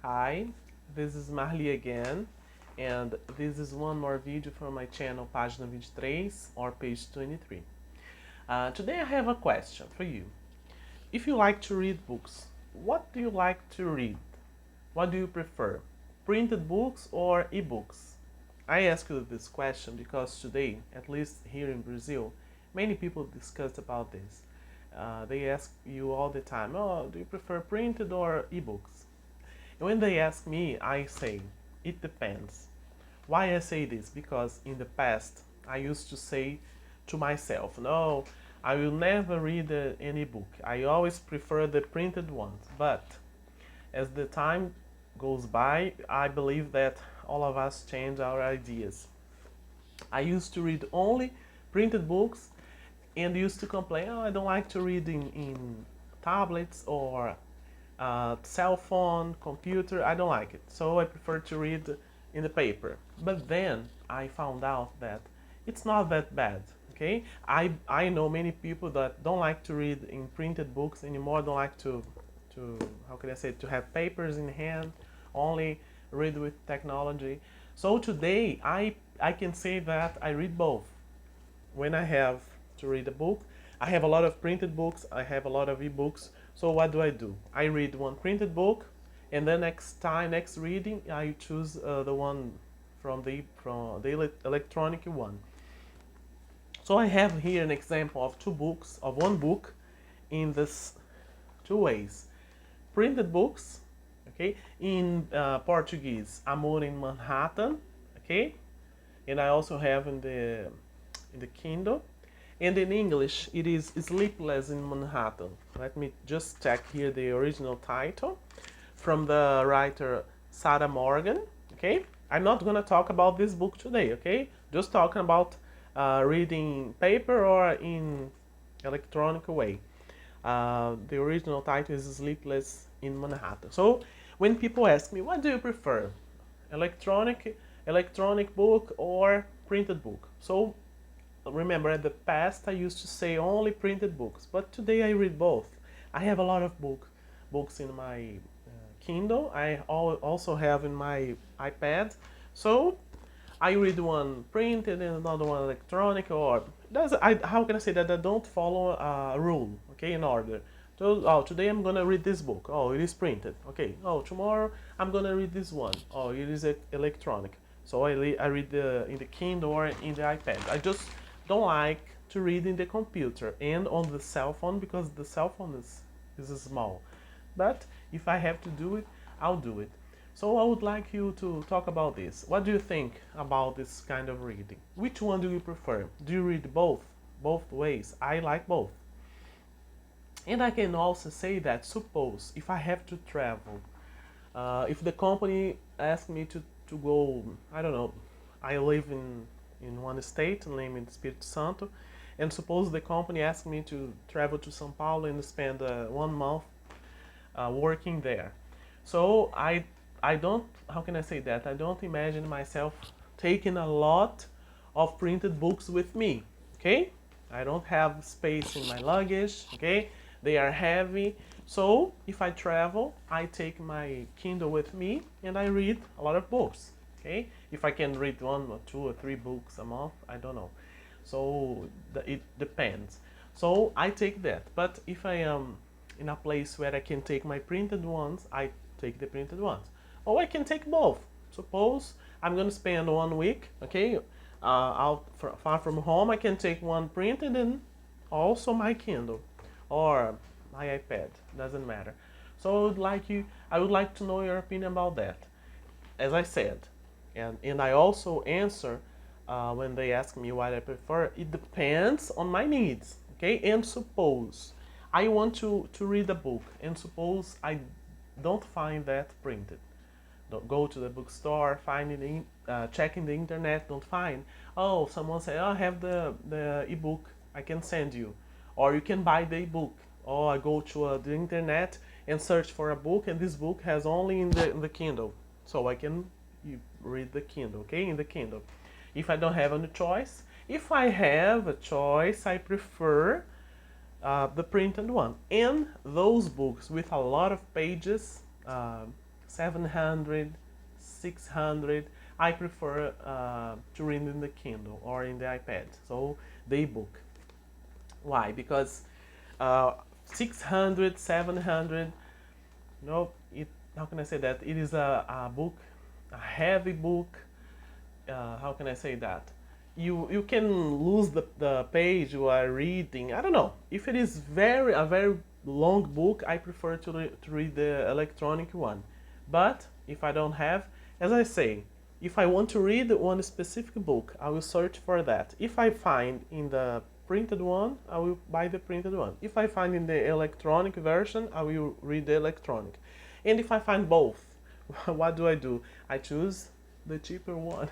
Hi, this is Marli again, and this is one more video from my channel Página 23 or page 23. Today I have a question for you. If you like to read books, what do you like to read? What do you prefer, printed books or e-books? I ask you this question because today, at least here in Brazil, many people discuss about this. They ask you all the time, oh, do you prefer printed or e-books? And when they ask me, I say, it depends. Why I say this? Because in the past, I used to say to myself, no, I will never read any book. I always prefer the printed ones. But as the time goes by, I believe that all of us change our ideas. I used to read only printed books and used to complain, oh, I don't like to read in tablets or cell phone, computer, I don't like it. So I prefer to read in the paper. But then I found out that it's not that bad. Okay, I know many people that don't like to read in printed books anymore, don't like to how can I say, to have papers in hand, only read with technology. So today I can say that I read both. When I have to read a book, I have a lot of printed books, I have a lot of ebooks. So what do? I read one printed book, and then next reading, I choose the one from the electronic one. So I have here an example of one book in this two ways. Printed books, okay, in Portuguese, Amor in Manhattan, okay, and I also have in the Kindle. And in English, it is Sleepless in Manhattan. Let me just check here the original title from the writer Sarah Morgan. Okay, I'm not gonna talk about this book today. Okay, just talking about reading paper or in electronic way. The original title is Sleepless in Manhattan. So when people ask me, what do you prefer, electronic book or printed book? So remember, in the past I used to say only printed books, but today I read both. I have a lot of books in my Kindle. I also have in my iPad. So I read one printed and another one electronic, or how can I say that I don't follow a rule, okay, in order. So, oh, today I'm gonna read this book. Oh, it is printed. Okay. Oh, tomorrow I'm gonna read this one. Oh, it is electronic. So I read in the Kindle or in the iPad. I just don't like to read in the computer and on the cell phone because the cell phone is small. But if I have to do it, I'll do it. So I would like you to talk about this. What do you think about this kind of reading? Which one do you prefer? Do you read both ways? I like both. And I can also say that, suppose if I have to travel, if the company asks me to go, I don't know, I live in one state named Espírito Santo, and suppose the company asks me to travel to São Paulo and spend 1 month working there. So I don't, how can I say that? I don't imagine myself taking a lot of printed books with me, okay? I don't have space in my luggage, okay? They are heavy. So if I travel, I take my Kindle with me and I read a lot of books, okay? If I can read 1 or 2 or 3 books a month, I don't know. So it depends. So I take that. But if I am in a place where I can take my printed ones, I take the printed ones. Or I can take both. Suppose I'm gonna spend 1 week, okay, far from home. I can take one printed and also my Kindle or my iPad. Doesn't matter. So I would like to know your opinion about that. As I said, and I also answer when they ask me what I prefer. It depends on my needs, okay. And suppose I want to read a book, and suppose I don't find that printed. Don't go to the bookstore, find it check in the internet, don't find. Oh, someone say, oh, I have the ebook, I can send you, or you can buy the ebook. Or I go to the internet and search for a book, and this book has only in the Kindle, so I can read the Kindle, okay, in the Kindle. If I don't have any choice, if I have a choice, I prefer the printed one. And those books with a lot of pages, 700, 600. I prefer to read in the Kindle or in the iPad, so the ebook. Why? Because uh, 600, 700, no, it, how can I say that? It is a book, a heavy book. How can I say that? You can lose the page you are reading. I don't know. If it is a very long book, I prefer to read the electronic one. But if I don't have, as I say, if I want to read one specific book, I will search for that. If I find in the printed one, I will buy the printed one. If I find in the electronic version, I will read the electronic. And if I find both, what do? I choose the cheaper one.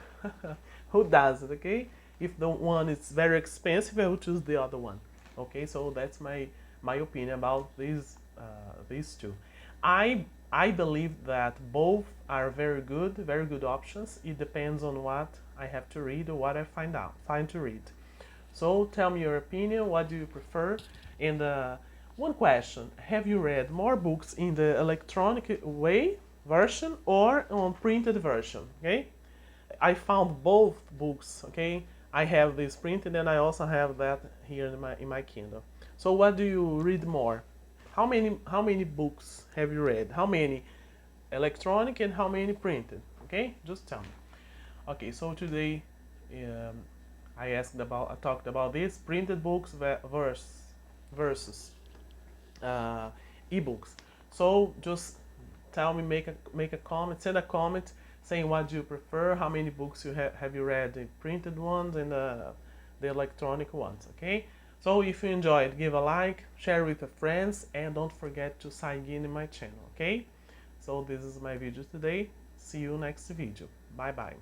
Who does it, okay? If the one is very expensive, I will choose the other one. Okay, so that's my opinion about these two. I believe that both are very good options. It depends on what I have to read or what I find to read. So tell me your opinion. What do you prefer? And one question: have you read more books in the electronic way version or on printed version? Okay, I found both books. Okay, I have this printed and I also have that here in my Kindle. So what do you read more? How many books have you read? How many electronic and how many printed? Okay, just tell me. Okay, so today um, I talked about this printed books versus uh, ebooks. So just tell me, make a comment, send a comment saying what do you prefer, how many books have you read, the printed ones and the electronic ones. Okay. So if you enjoyed, give a like, share with your friends, and don't forget to sign in my channel. Okay. So this is my video today. See you next video. Bye bye.